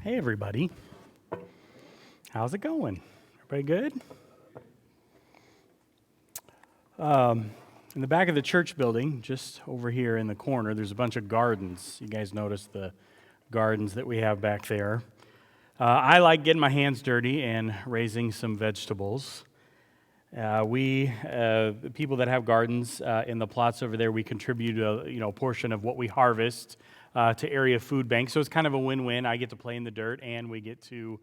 Hey, everybody. How's it going? Everybody good? In the back of the church building, just over here in the corner, there's a bunch of gardens. You guys notice the gardens that we have back there. I like getting my hands dirty and raising some vegetables. The people that have gardens in the plots over there, we contribute a portion of what we harvest to area food banks. So it's kind of a win-win. I get to play in the dirt, and we get to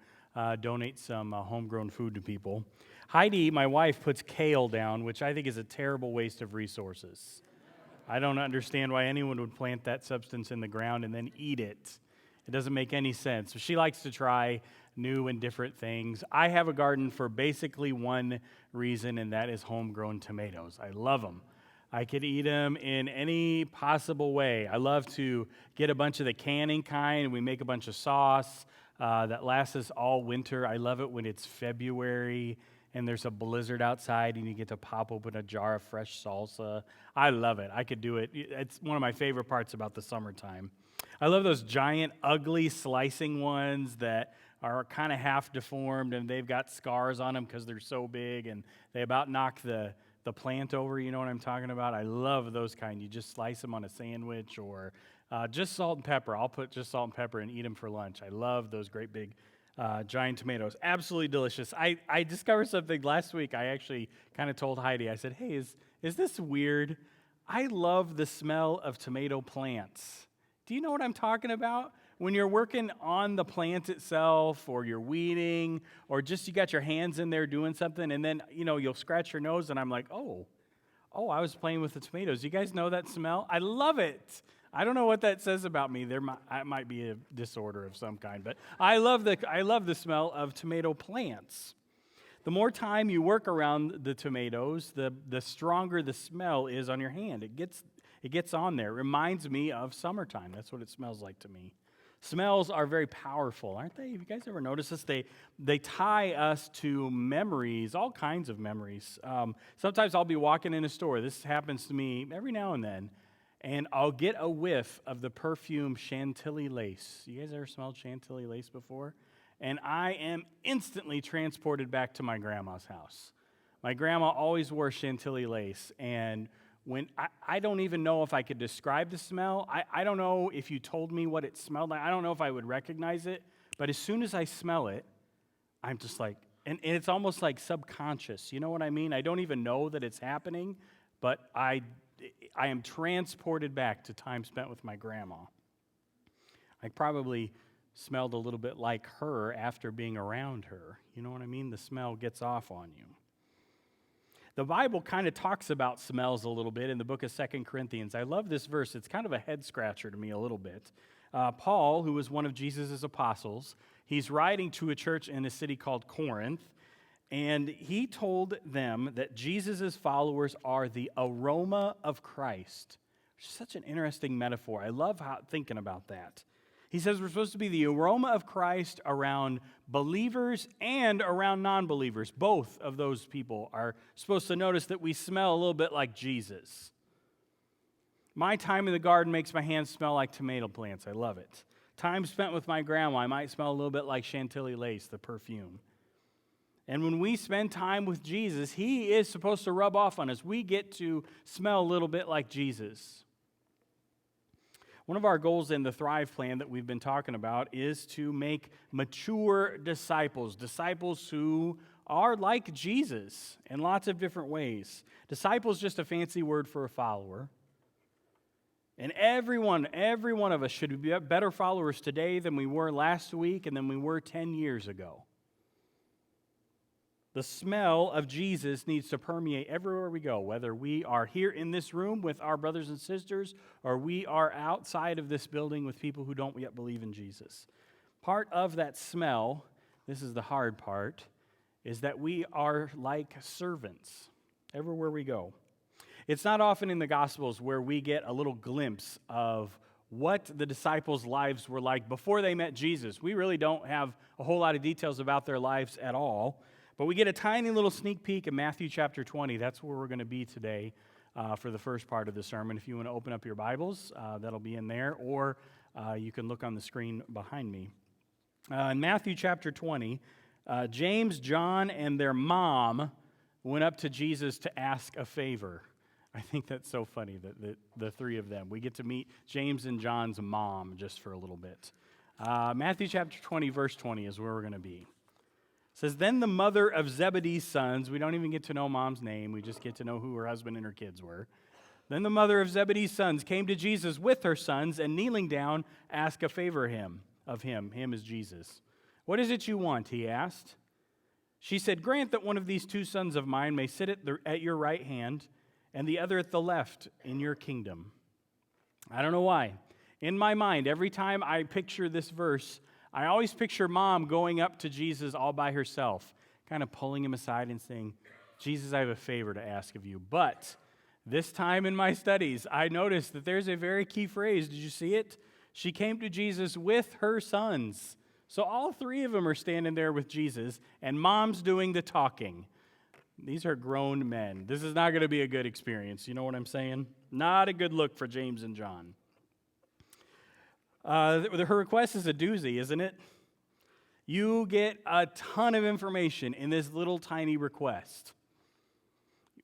donate some homegrown food to people. Heidi, my wife, puts kale down, which I think is a terrible waste of resources. I don't understand why anyone would plant that substance in the ground and then eat it. It doesn't make any sense. So she likes to try new and different things. I have a garden for basically one reason, and that is homegrown tomatoes. I love them. I could eat them in any possible way. I love to get a bunch of the canning kind, and we make a bunch of sauce that lasts us all winter. I love it when it's February and there's a blizzard outside and you get to pop open a jar of fresh salsa. I love it. I could do it. It's one of my favorite parts about the summertime. I love those giant, ugly slicing ones that are kind of half deformed and they've got scars on them because they're so big and they about knock the plant over. You know what I'm talking about? I love those kind. You just slice them on a sandwich or just salt and pepper. I'll put just salt and pepper and eat them for lunch. I love those great big giant tomatoes. Absolutely delicious. I discovered something last week. I actually kind of told Heidi, I said, hey, is this weird? I love the smell of tomato plants. Do you know what I'm talking about? When you're working on the plant itself or you're weeding or just you got your hands in there doing something and then, you'll scratch your nose and I'm like, oh, I was playing with the tomatoes. You guys know that smell? I love it. I don't know what that says about me. I might be a disorder of some kind, but I love the smell of tomato plants. The more time you work around the tomatoes, the stronger the smell is on your hand. It gets on there. It reminds me of summertime. That's what it smells like to me. Smells are very powerful, aren't they? Have you guys ever noticed this? They tie us to memories, all kinds of memories. Sometimes I'll be walking in a store. This happens to me every now and then. And I'll get a whiff of the perfume Chantilly lace. You guys ever smelled Chantilly lace before? And I am instantly transported back to my grandma's house. My grandma always wore Chantilly lace, and when I don't even know if I could describe the smell. I don't know if you told me what it smelled like. I don't know if I would recognize it, but as soon as I smell it, I'm just like, and it's almost like subconscious. You know what I mean? I don't even know that it's happening, but I am transported back to time spent with my grandma. I probably smelled a little bit like her after being around her. You know what I mean? The smell gets off on you. The Bible kind of talks about smells a little bit in the book of 2 Corinthians. I love this verse. It's kind of a head scratcher to me a little bit. Paul, who was one of Jesus' apostles, he's writing to a church in a city called Corinth, and he told them that Jesus' followers are the aroma of Christ, which is such an interesting metaphor. I love thinking about that. He says we're supposed to be the aroma of Christ around believers and around non-believers. Both of those people are supposed to notice that we smell a little bit like Jesus. My time in the garden makes my hands smell like tomato plants. I love it. Time spent with my grandma, I might smell a little bit like Chantilly lace, the perfume. And when we spend time with Jesus, he is supposed to rub off on us. We get to smell a little bit like Jesus. One of our goals in the Thrive plan that we've been talking about is to make mature disciples who are like Jesus in lots of different ways. Disciples is just a fancy word for a follower. And every one of us should be better followers today than we were last week and than we were 10 years ago. The smell of Jesus needs to permeate everywhere we go, whether we are here in this room with our brothers and sisters or we are outside of this building with people who don't yet believe in Jesus. Part of that smell, this is the hard part, is that we are like servants everywhere we go. It's not often in the Gospels where we get a little glimpse of what the disciples' lives were like before they met Jesus. We really don't have a whole lot of details about their lives at all. But we get a tiny little sneak peek in Matthew chapter 20. That's where we're going to be today for the first part of the sermon. If you want to open up your Bibles, that'll be in there, or you can look on the screen behind me. In Matthew chapter 20, James, John, and their mom went up to Jesus to ask a favor. I think that's so funny that the three of them. We get to meet James and John's mom just for a little bit. Matthew chapter 20, verse 20 is where we're going to be. It says, "Then the mother of Zebedee's sons," we don't even get to know mom's name, we just get to know who her husband and her kids were. "Then the mother of Zebedee's sons came to Jesus with her sons, and kneeling down, asked a favor of him. Him is Jesus. 'What is it you want?' he asked. She said, 'Grant that one of these two sons of mine may sit at your right hand, and the other at the left in your kingdom.'" I don't know why. In my mind, every time I picture this verse, I always picture mom going up to Jesus all by herself, kind of pulling him aside and saying, "Jesus, I have a favor to ask of you." But this time in my studies, I noticed that there's a very key phrase. Did you see it? She came to Jesus with her sons. So all three of them are standing there with Jesus, and mom's doing the talking. These are grown men. This is not going to be a good experience. You know what I'm saying? Not a good look for James and John. Her request is a doozy, isn't it? You get a ton of information in this little tiny request.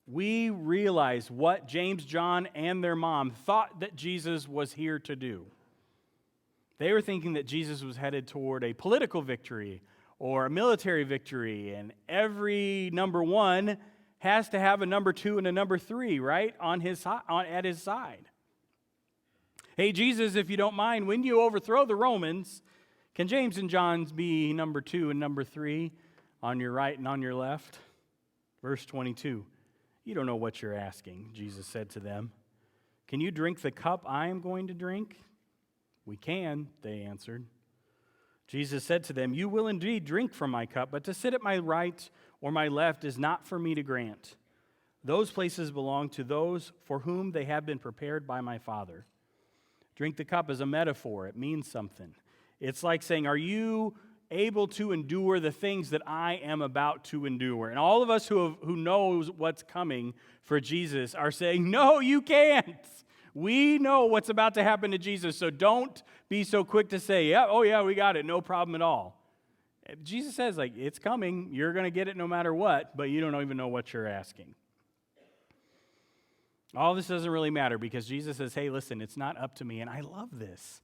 We realize what James, John, and their mom thought that Jesus was here to do. They were thinking that Jesus was headed toward a political victory or a military victory, and every number one has to have a number two and a number three, right, at his side. "Hey, Jesus, if you don't mind, when you overthrow the Romans, can James and John's be number two and number three on your right and on your left?" Verse 22, "You don't know what you're asking," Jesus said to them. "Can you drink the cup I am going to drink?" "We can," they answered. Jesus said to them, "You will indeed drink from my cup, but to sit at my right or my left is not for me to grant. Those places belong to those for whom they have been prepared by my Father." Drink the cup is a metaphor. It means something. It's like saying, are you able to endure the things that I am about to endure? And all of us who knows what's coming for Jesus are saying, no, you can't. We know what's about to happen to Jesus, so don't be so quick to say, yeah, oh yeah, we got it, no problem at all. Jesus says, like, it's coming. You're going to get it no matter what, but you don't even know what you're asking. All this doesn't really matter because Jesus says, hey, listen, it's not up to me. And I love this.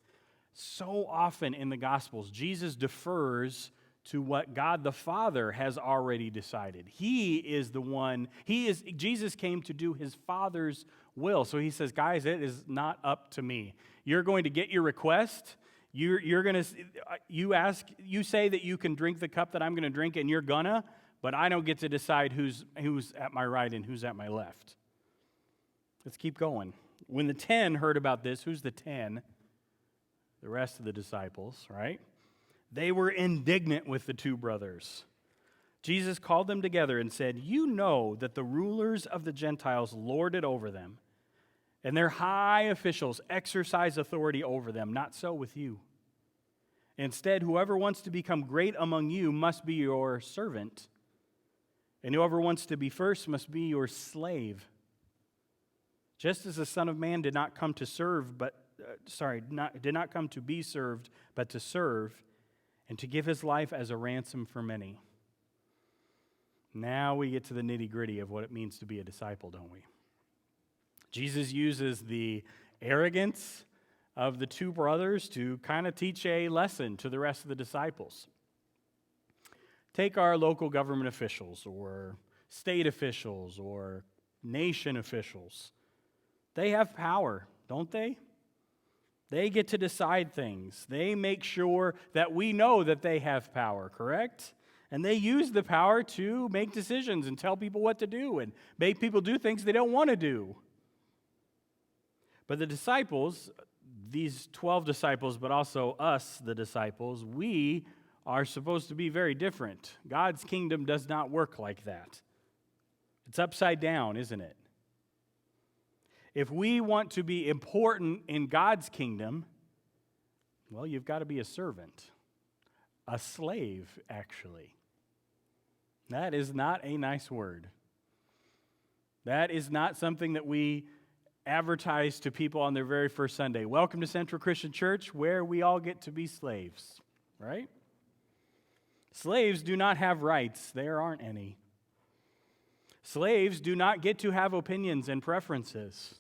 So often in the Gospels, Jesus defers to what God the Father has already decided. He is the one, Jesus came to do his Father's will. So he says, guys, it is not up to me. You're going to get your request. You say that you can drink the cup that I'm going to drink, and you're gonna, but I don't get to decide who's at my right and who's at my left. Let's keep going. When the 10 heard about this, who's the 10? The rest of the disciples, right? They were indignant with the two brothers. Jesus called them together and said, "You know that the rulers of the Gentiles lord it over them, and their high officials exercise authority over them. Not so with you. Instead, whoever wants to become great among you must be your servant, and whoever wants to be first must be your slave. Just as the Son of Man did not come to be served, but to serve, and to give his life as a ransom for many." Now we get to the nitty-gritty of what it means to be a disciple, don't we? Jesus uses the arrogance of the two brothers to kind of teach a lesson to the rest of the disciples. Take our local government officials or state officials or nation officials. They have power, don't they? They get to decide things. They make sure that we know that they have power, correct? And they use the power to make decisions and tell people what to do and make people do things they don't want to do. But the disciples, these 12 disciples, but also us, the disciples, we are supposed to be very different. God's kingdom does not work like that. It's upside down, isn't it? If we want to be important in God's kingdom, well, you've got to be a servant, a slave, actually. That is not a nice word. That is not something that we advertise to people on their very first Sunday. Welcome to Central Christian Church, where we all get to be slaves, right? Slaves do not have rights. There aren't any. Slaves do not get to have opinions and preferences.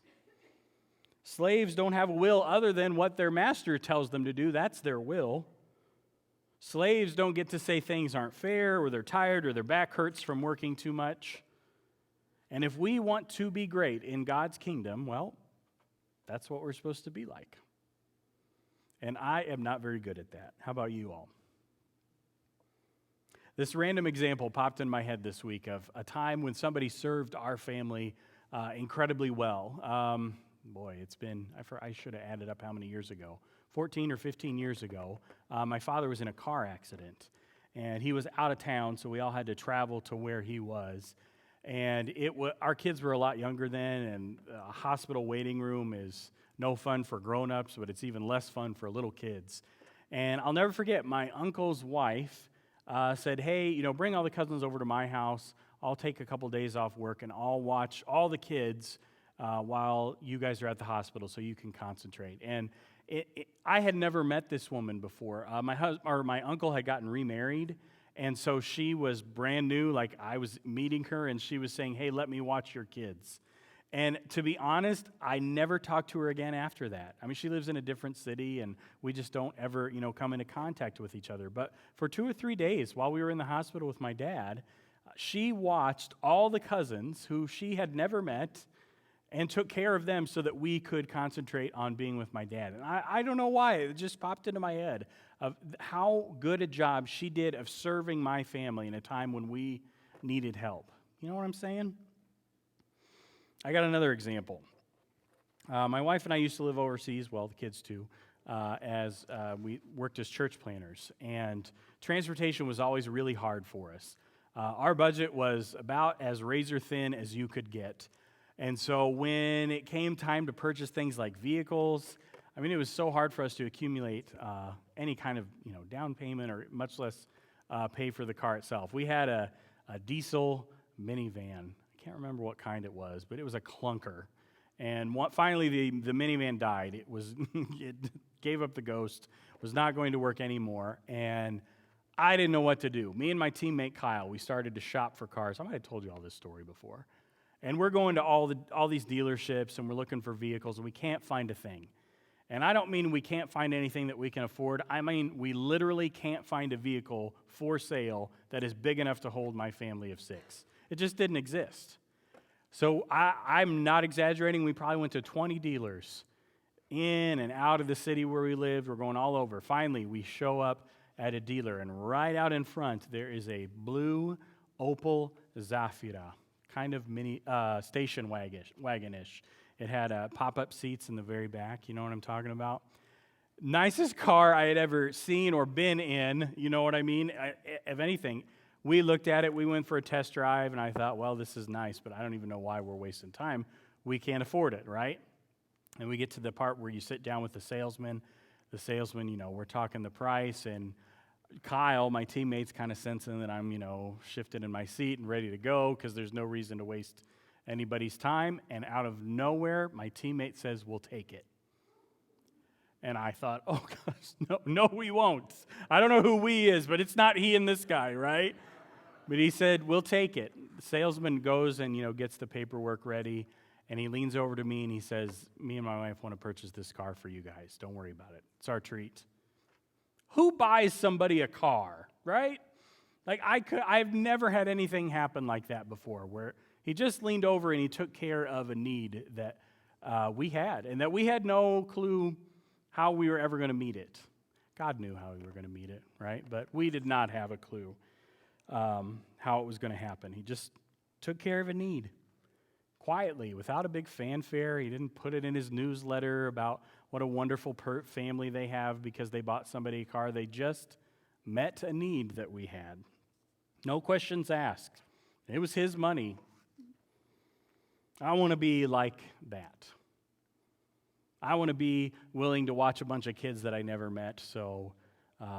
Slaves don't have a will other than what their master tells them to do. That's their will. Slaves don't get to say things aren't fair, or they're tired, or their back hurts from working too much. And if we want to be great in God's kingdom, well, that's what we're supposed to be like. And I am not very good at that. How about you all? This random example popped in my head this week of a time when somebody served our family incredibly well. It's been, I should have added up how many years ago. 14 or 15 years ago, my father was in a car accident. And he was out of town, so we all had to travel to where he was. And our kids were a lot younger then, and a hospital waiting room is no fun for grown-ups, but it's even less fun for little kids. And I'll never forget, my uncle's wife said, hey, bring all the cousins over to my house. I'll take a couple days off work, and I'll watch all the kids while you guys are at the hospital so you can concentrate. And I had never met this woman before. My uncle had gotten remarried, and so she was brand new. Like, I was meeting her, and she was saying, hey, let me watch your kids. And to be honest, I never talked to her again after that. I mean, she lives in a different city, and we just don't ever, come into contact with each other. But for 2 or 3 days while we were in the hospital with my dad, she watched all the cousins who she had never met and took care of them so that we could concentrate on being with my dad. And I don't know why, it just popped into my head of how good a job she did of serving my family in a time when we needed help. You know what I'm saying? I got another example. My wife and I used to live overseas, well, the kids too, as we worked as church planners. And transportation was always really hard for us. Our budget was about as razor thin as you could get. And so when it came time to purchase things like vehicles, I mean, it was so hard for us to accumulate any kind of down payment or much less pay for the car itself. We had a diesel minivan. I can't remember what kind it was, but it was a clunker. And finally, the minivan died. It gave up the ghost, was not going to work anymore, and I didn't know what to do. Me and my teammate Kyle, we started to shop for cars. I might have told you all this story before. And we're going to all these dealerships, and we're looking for vehicles, and we can't find a thing. And I don't mean we can't find anything that we can afford. I mean we literally can't find a vehicle for sale that is big enough to hold my family of 6. It just didn't exist. So I'm not exaggerating. We probably went to 20 dealers in and out of the city where we lived. We're going all over. Finally, we show up at a dealer, and right out in front, there is a blue Opel Zafira, kind of mini station wagon-ish. It had pop-up seats in the very back. You know what I'm talking about? Nicest car I had ever seen or been in. You know what I mean? If anything, we looked at it. We went for a test drive, and I thought, well, this is nice, but I don't even know why we're wasting time. We can't afford it, right? And we get to the part where you sit down with the salesman. The salesman, we're talking the price, and Kyle, my teammate's kind of sensing that I'm, shifted in my seat and ready to go because there's no reason to waste anybody's time. And out of nowhere, my teammate says, we'll take it. And I thought, oh gosh, no, we won't. I don't know who we is, but it's not he and this guy, right? But he said, we'll take it. The salesman goes and, gets the paperwork ready, and he leans over to me and he says, me and my wife want to purchase this car for you guys. Don't worry about it. It's our treat. Who buys somebody a car, right? Like I've never had anything happen like that before, where he just leaned over and he took care of a need that we had, and that we had no clue how we were ever going to meet it. God knew how we were going to meet it, right? But we did not have a clue how it was going to happen. He just took care of a need quietly, without a big fanfare. He didn't put it in his newsletter about what a wonderful family they have because they bought somebody a car. They just met a need that we had. No questions asked. It was his money. I want to be like that. I want to be willing to watch a bunch of kids that I never met so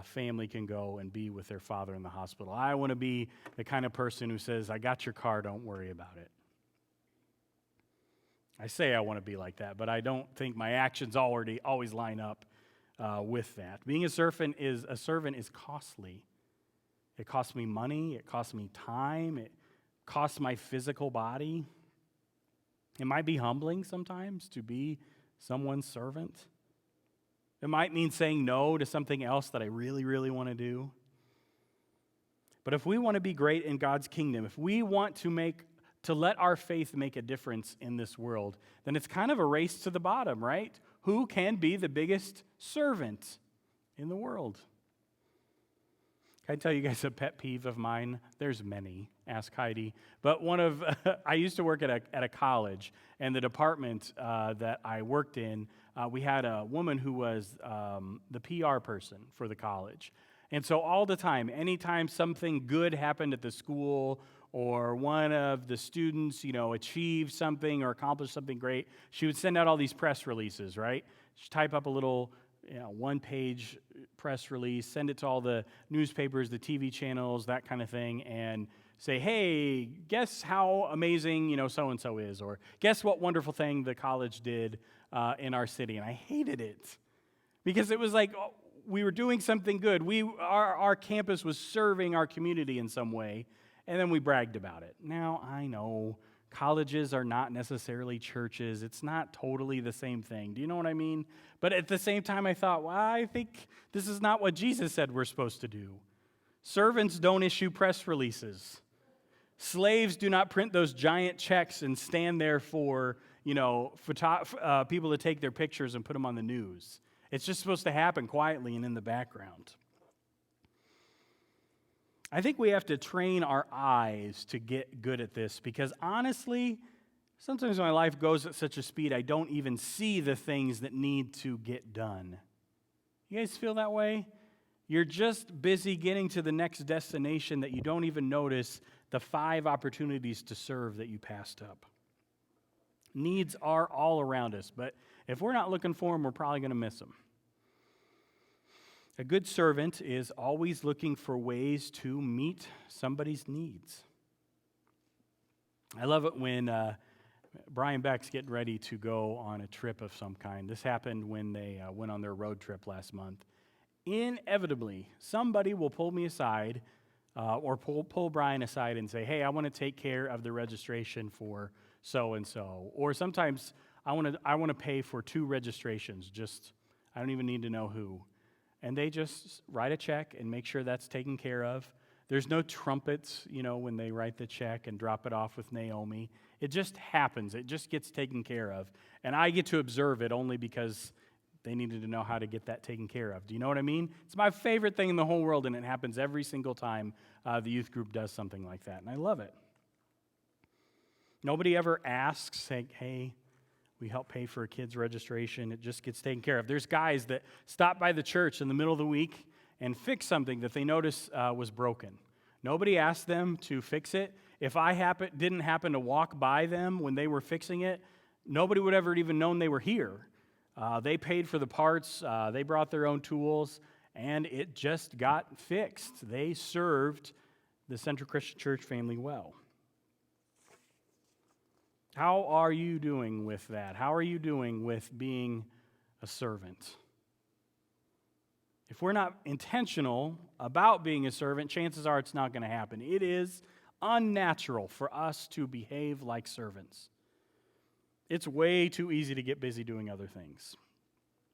family can go and be with their father in the hospital. I want to be the kind of person who says, I got your car, don't worry about it. I say I want to be like that, but I don't think my actions always line up with that. Being a servant is costly. It costs me money. It costs me time. It costs my physical body. It might be humbling sometimes to be someone's servant. It might mean saying no to something else that I really, really want to do. But if we want to be great in God's kingdom, if we want to let our faith make a difference in this world, then it's kind of a race to the bottom, right? Who can be the biggest servant in the world? Can I tell you guys a pet peeve of mine? There's many. Ask Heidi. But I used to work at a college, and the department that I worked in, we had a woman who was the PR person for the college. And so all the time, anytime something good happened at the school or one of the students, achieved something or accomplished something great, she would send out all these press releases, right? She'd type up a little one-page press release, send it to all the newspapers, the TV channels, that kind of thing, and say, hey, guess how amazing, so-and-so is, or guess what wonderful thing the college did in our city. And I hated it because it was like we were doing something good. Our campus was serving our community in some way, and then we bragged about it. Now, I know colleges are not necessarily churches. It's not totally the same thing. Do you know what I mean? But at the same time, I thought, well, I think this is not what Jesus said we're supposed to do. Servants don't issue press releases. Slaves do not print those giant checks and stand there for, people to take their pictures and put them on the news. It's just supposed to happen quietly and in the background. I think we have to train our eyes to get good at this because honestly, sometimes my life goes at such a speed I don't even see the things that need to get done. You guys feel that way? You're just busy getting to the next destination that you don't even notice the 5 opportunities to serve that you passed up. Needs are all around us, but if we're not looking for them, we're probably going to miss them. A good servant is always looking for ways to meet somebody's needs. I love it when Brian Beck's getting ready to go on a trip of some kind. This happened when they went on their road trip last month. Inevitably, somebody will pull me aside or pull Brian aside and say, hey, I want to take care of the registration for so-and-so. Or sometimes I want to pay for 2 registrations, I don't even need to know who. And they just write a check and make sure that's taken care of. There's no trumpets, when they write the check and drop it off with Naomi. It just happens. It just gets taken care of. And I get to observe it only because they needed to know how to get that taken care of. Do you know what I mean? It's my favorite thing in the whole world, and it happens every single time the youth group does something like that, and I love it. Nobody ever asks, saying, hey, we help pay for a kid's registration. It just gets taken care of. There's guys that stop by the church in the middle of the week and fix something that they notice was broken. Nobody asked them to fix it. If I didn't happen to walk by them when they were fixing it, nobody would ever even known they were here. They paid for the parts. They brought their own tools, and it just got fixed. They served the Central Christian Church family well. How are you doing with that? How are you doing with being a servant? If we're not intentional about being a servant, chances are it's not going to happen. It is unnatural for us to behave like servants. It's way too easy to get busy doing other things.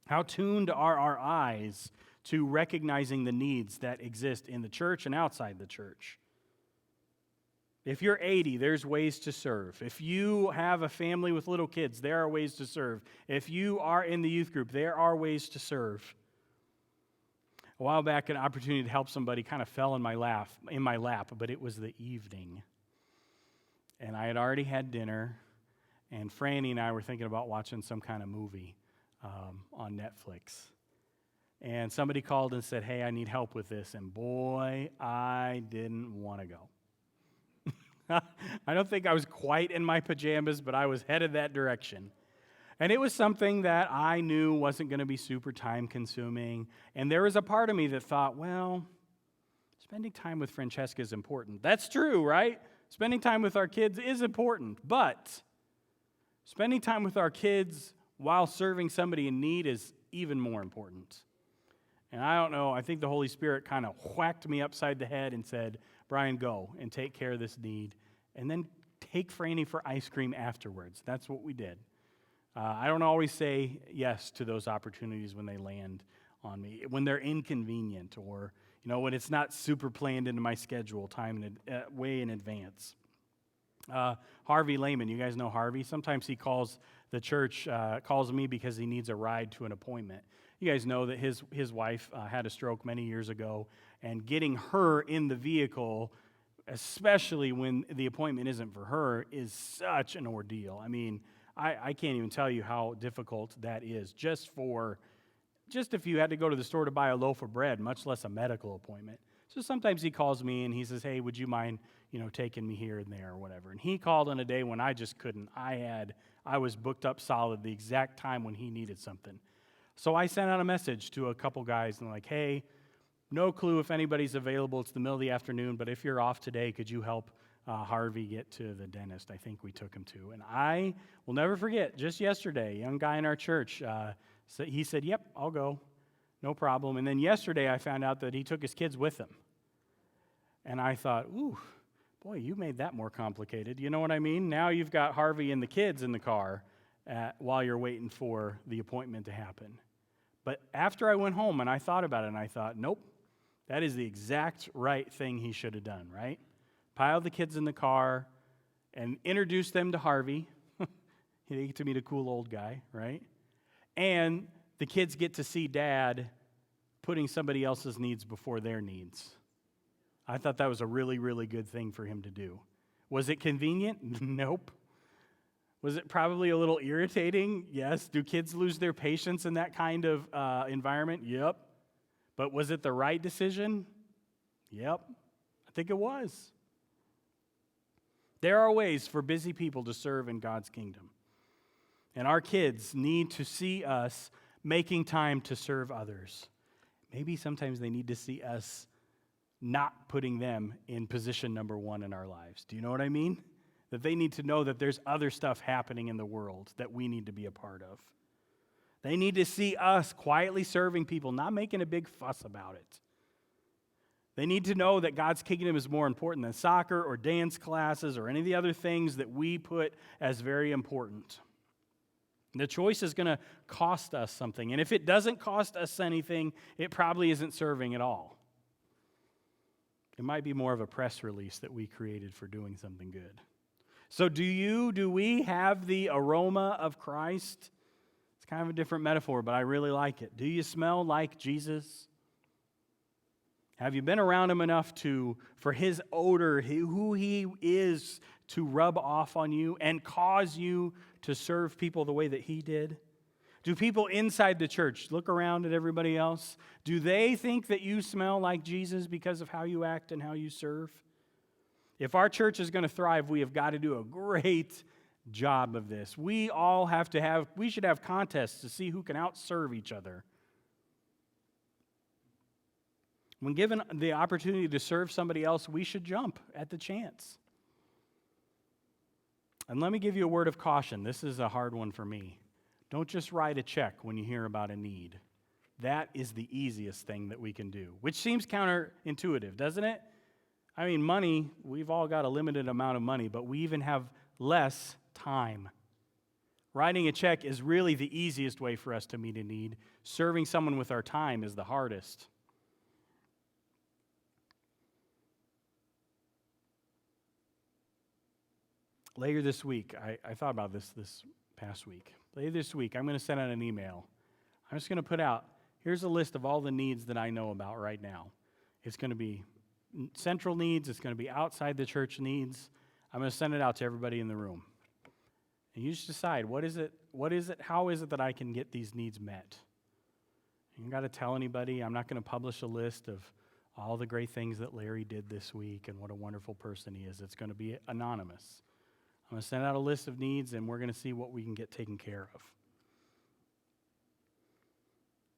How tuned are our eyes to recognizing the needs that exist in the church and outside the church? If you're 80, there's ways to serve. If you have a family with little kids, there are ways to serve. If you are in the youth group, there are ways to serve. A while back, an opportunity to help somebody kind of fell in my lap, but it was the evening. And I had already had dinner, and Franny and I were thinking about watching some kind of movie on Netflix. And somebody called and said, hey, I need help with this. And boy, I didn't want to go. I don't think I was quite in my pajamas, but I was headed that direction. And it was something that I knew wasn't going to be super time-consuming. And there was a part of me that thought, well, spending time with Francesca is important. That's true, right? Spending time with our kids is important. But spending time with our kids while serving somebody in need is even more important. And I don't know, I think the Holy Spirit kind of whacked me upside the head and said, Brian, go and take care of this need. And then take Franny for ice cream afterwards. That's what we did. I don't always say yes to those opportunities when they land on me, when they're inconvenient or, when it's not super planned into my schedule way in advance. Harvey Lehman, you guys know Harvey? Sometimes he calls the church, calls me because he needs a ride to an appointment. You guys know that his wife had a stroke many years ago, and getting her in the vehicle, especially when the appointment isn't for her, is such an ordeal. I mean, I can't even tell you how difficult that is just if you had to go to the store to buy a loaf of bread, much less a medical appointment. So sometimes he calls me and he says, hey, would you mind, taking me here and there or whatever. And he called on a day when I just couldn't. I was booked up solid the exact time when he needed something. So I sent out a message to a couple guys and like, hey, no clue if anybody's available. It's the middle of the afternoon, but if you're off today, could you help Harvey get to the dentist I think we took him to? And I will never forget, just yesterday, a young guy in our church, he said, yep, I'll go, no problem. And then yesterday I found out that he took his kids with him. And I thought, ooh, boy, you made that more complicated. You know what I mean? Now you've got Harvey and the kids in the car while you're waiting for the appointment to happen. But after I went home and I thought about it, and I thought, nope, that is the exact right thing he should have done, right? Pile the kids in the car and introduce them to Harvey. He get to meet a cool old guy, right? And the kids get to see Dad putting somebody else's needs before their needs. I thought that was a really, really good thing for him to do. Was it convenient? Nope. Was it probably a little irritating? Yes. Do kids lose their patience in that kind of environment? Yep. But was it the right decision? Yep. I think it was. There are ways for busy people to serve in God's kingdom. And our kids need to see us making time to serve others. Maybe sometimes they need to see us not putting them in position number one in our lives. Do you know what I mean? That they need to know that there's other stuff happening in the world that we need to be a part of. They need to see us quietly serving people, not making a big fuss about it. They need to know that God's kingdom is more important than soccer or dance classes or any of the other things that we put as very important. The choice is going to cost us something. And if it doesn't cost us anything, it probably isn't serving at all. It might be more of a press release that we created for doing something good. So do we have the aroma of Christ? It's kind of a different metaphor, but I really like it. Do you smell like Jesus? Have you been around him enough for his odor, who he is, to rub off on you and cause you to serve people the way that he did? Do people inside the church look around at everybody else? Do they think that you smell like Jesus because of how you act and how you serve? If our church is going to thrive, we have got to do a great job of this. We should have contests to see who can outserve each other. When given the opportunity to serve somebody else, we should jump at the chance. And let me give you a word of caution. This is a hard one for me. Don't just write a check when you hear about a need. That is the easiest thing that we can do, which seems counterintuitive, doesn't it? I mean, money, we've all got a limited amount of money, but we even have less time. Writing a check is really the easiest way for us to meet a need. Serving someone with our time is the hardest. Later this week, I thought about this past week. Later this week, I'm going to send out an email. I'm just going to put out, here's a list of all the needs that I know about right now. It's going to be central needs. It's going to be outside the church needs. I'm going to send it out to everybody in the room. And you just decide, how is it that I can get these needs met? You don't got to tell anybody. I'm not going to publish a list of all the great things that Larry did this week and what a wonderful person he is. It's going to be anonymous. I'm going to send out a list of needs, and we're going to see what we can get taken care of.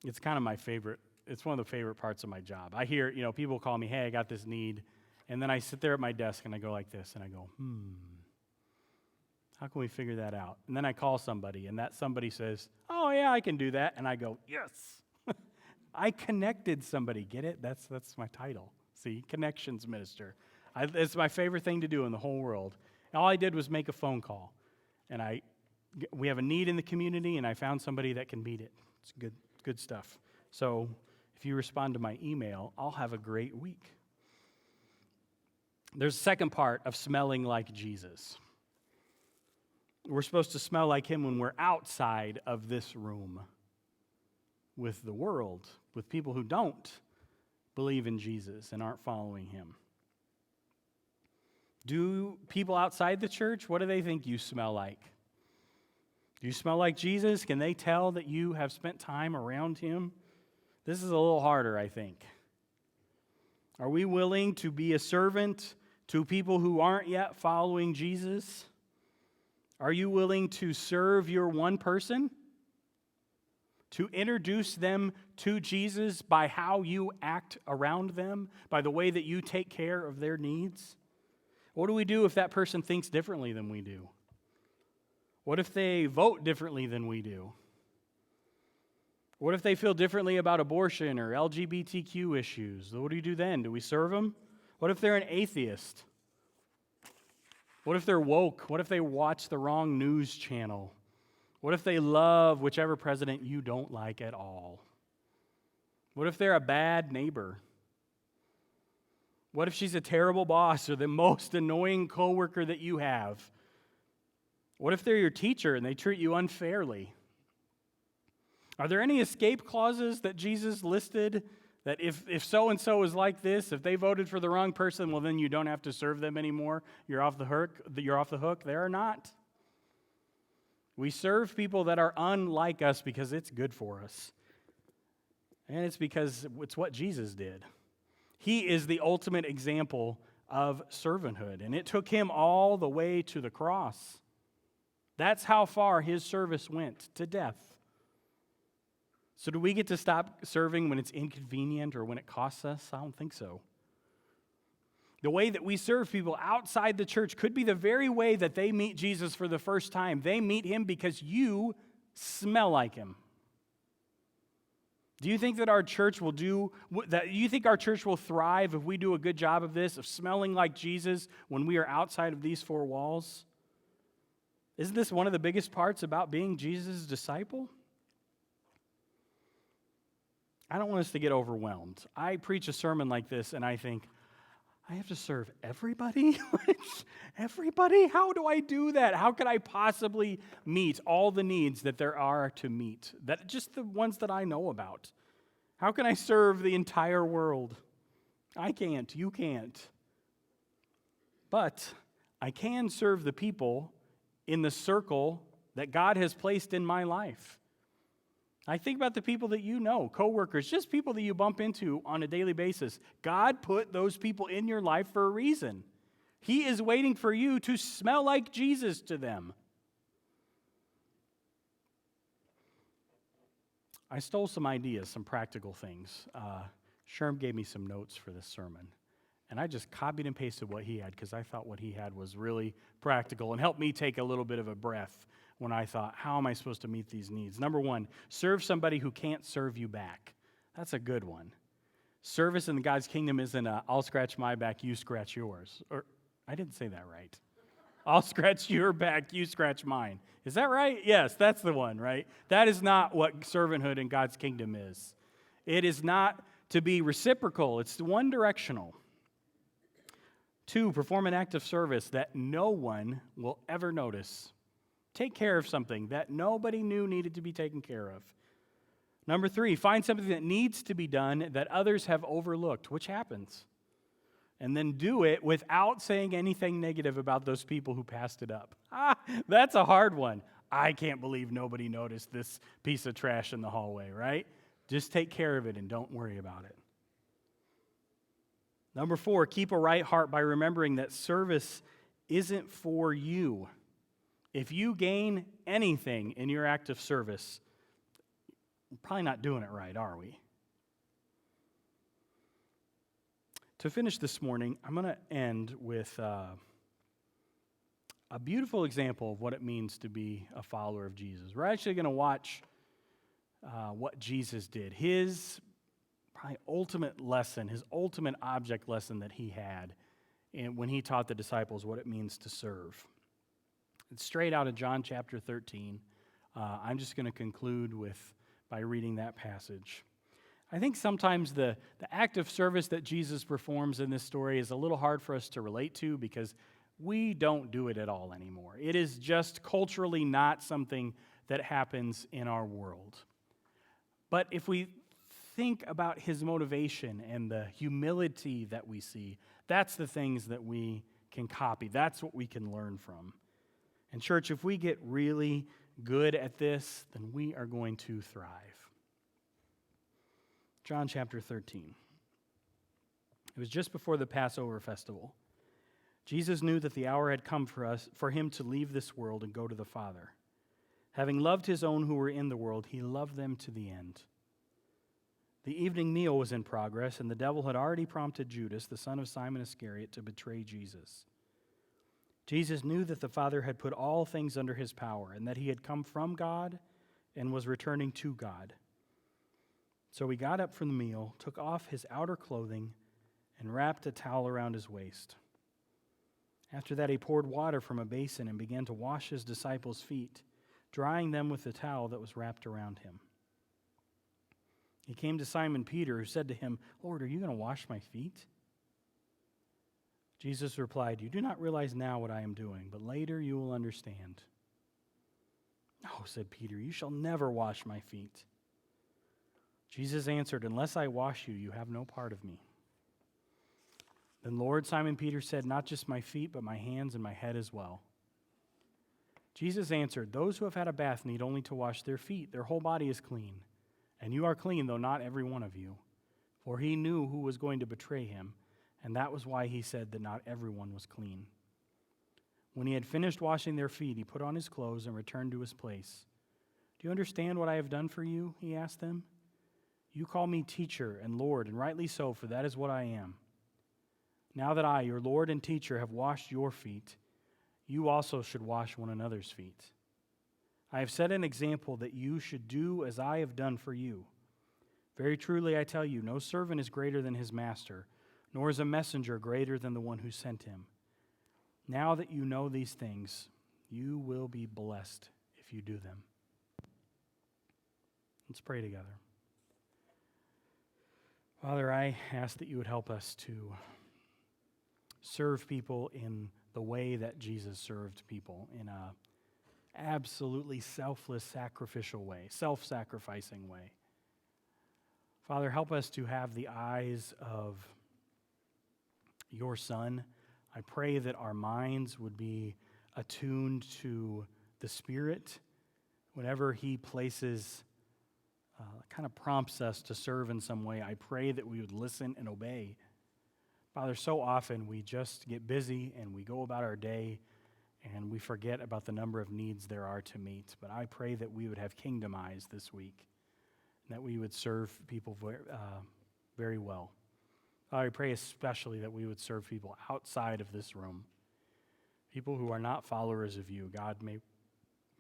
It's kind of my favorite. It's one of the favorite parts of my job. I hear, people call me, hey, I got this need. And then I sit there at my desk, and I go like this, and I go, how can we figure that out? And then I call somebody, and that somebody says, oh, yeah, I can do that. And I go, yes. I connected somebody. Get it? That's my title. See, connections minister. It's my favorite thing to do in the whole world. All I did was make a phone call, and we have a need in the community, and I found somebody that can meet it. It's good stuff. So if you respond to my email, I'll have a great week. There's a second part of smelling like Jesus. We're supposed to smell like him when we're outside of this room with the world, with people who don't believe in Jesus and aren't following him. Do people outside the church, what do they think you smell like? Do you smell like Jesus? Can they tell that you have spent time around him? This is a little harder, I think. Are we willing to be a servant to people who aren't yet following Jesus? Are you willing to serve your one person? To introduce them to Jesus by how you act around them, by the way that you take care of their needs? What do we do if that person thinks differently than we do? What if they vote differently than we do? What if they feel differently about abortion or LGBTQ issues? What do you do then? Do we serve them? What if they're an atheist? What if they're woke? What if they watch the wrong news channel? What if they love whichever president you don't like at all? What if they're a bad neighbor? What if she's a terrible boss or the most annoying coworker that you have? What if they're your teacher and they treat you unfairly? Are there any escape clauses that Jesus listed that if so-and-so is like this, if they voted for the wrong person, well, then you don't have to serve them anymore? You're off the hook. There are not. We serve people that are unlike us because it's good for us. And it's because it's what Jesus did. He is the ultimate example of servanthood, and it took him all the way to the cross. That's how far his service went, to death. So do we get to stop serving when it's inconvenient or when it costs us? I don't think so. The way that we serve people outside the church could be the very way that they meet Jesus for the first time. They meet him because you smell like him. Do you think that our church will thrive if we do a good job of this, of smelling like Jesus when we are outside of these four walls? Isn't this one of the biggest parts about being Jesus' disciple? I don't want us to get overwhelmed. I preach a sermon like this and I think, I have to serve everybody? Everybody? How do I do that? How could I possibly meet all the needs that there are to meet? That just the ones that I know about. How can I serve the entire world? I can't. You can't. But I can serve the people in the circle that God has placed in my life. I think about the people that you know, coworkers, just people that you bump into on a daily basis. God put those people in your life for a reason. He is waiting for you to smell like Jesus to them. I stole some ideas, some practical things. Sherm gave me some notes for this sermon, and I just copied and pasted what he had because I thought what he had was really practical and helped me take a little bit of a breath when I thought, how am I supposed to meet these needs? Number one, serve somebody who can't serve you back. That's a good one. Service in God's kingdom isn't I'll scratch my back, you scratch yours. Or I didn't say that right. I'll scratch your back, you scratch mine. Is that right? Yes, that's the one, right? That is not what servanthood in God's kingdom is. It is not to be reciprocal. It's one-directional. 2, perform an act of service that no one will ever notice. Take care of something that nobody knew needed to be taken care of. Number 3, find something that needs to be done that others have overlooked, which happens. And then do it without saying anything negative about those people who passed it up. That's a hard one. I can't believe nobody noticed this piece of trash in the hallway, right? Just take care of it and don't worry about it. Number 4, keep a right heart by remembering that service isn't for you. If you gain anything in your act of service, we're probably not doing it right, are we? To finish this morning, I'm going to end with a beautiful example of what it means to be a follower of Jesus. We're actually going to watch what Jesus did. His probably ultimate lesson, his ultimate object lesson that he had when he taught the disciples what it means to serve. It's straight out of John chapter 13. I'm just going to conclude by reading that passage. I think sometimes the act of service that Jesus performs in this story is a little hard for us to relate to because we don't do it at all anymore. It is just culturally not something that happens in our world. But if we think about his motivation and the humility that we see, that's the things that we can copy. That's what we can learn from. And church, if we get really good at this, then we are going to thrive. John chapter 13. It was just before the Passover festival. Jesus knew that the hour had come for him to leave this world and go to the Father. Having loved his own who were in the world, he loved them to the end. The evening meal was in progress, and the devil had already prompted Judas, the son of Simon Iscariot, to betray Jesus. Jesus knew that the Father had put all things under his power, and that he had come from God and was returning to God. So he got up from the meal, took off his outer clothing, and wrapped a towel around his waist. After that, he poured water from a basin and began to wash his disciples' feet, drying them with the towel that was wrapped around him. He came to Simon Peter, who said to him, "Lord, are you going to wash my feet?" Jesus replied, "You do not realize now what I am doing, but later you will understand." "No," said Peter, "you shall never wash my feet." Jesus answered, "Unless I wash you, you have no part of me." Then Lord, Simon Peter said, "Not just my feet, but my hands and my head as well." Jesus answered, "Those who have had a bath need only to wash their feet. Their whole body is clean. And you are clean, though not every one of you." For he knew who was going to betray him, and that was why he said that not everyone was clean. When he had finished washing their feet, he put on his clothes and returned to his place. "Do you understand what I have done for you?" he asked them. "You call me teacher and Lord, and rightly so, for that is what I am. Now that I, your Lord and teacher, have washed your feet, you also should wash one another's feet. I have set an example that you should do as I have done for you. Very truly I tell you, no servant is greater than his master, nor is a messenger greater than the one who sent him. Now that you know these things, you will be blessed if you do them." Let's pray together. Father, I ask that you would help us to serve people in the way that Jesus served people, in a absolutely selfless, sacrificial way, self-sacrificing way. Father, help us to have the eyes of your Son. I pray that our minds would be attuned to the Spirit whenever he places, kind of prompts us to serve in some way. I pray that we would listen and obey. Father, so often we just get busy and we go about our day and we forget about the number of needs there are to meet. But I pray that we would have kingdom eyes this week, and that we would serve people very well. I pray especially that we would serve people outside of this room, people who are not followers of you. God, may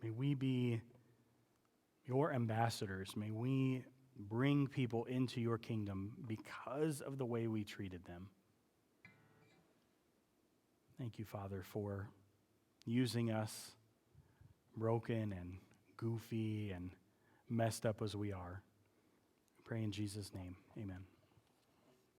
we be your ambassadors. May we bring people into your kingdom because of the way we treated them. Thank you, Father, for using us, broken and goofy and messed up as we are. I pray in Jesus' name, amen.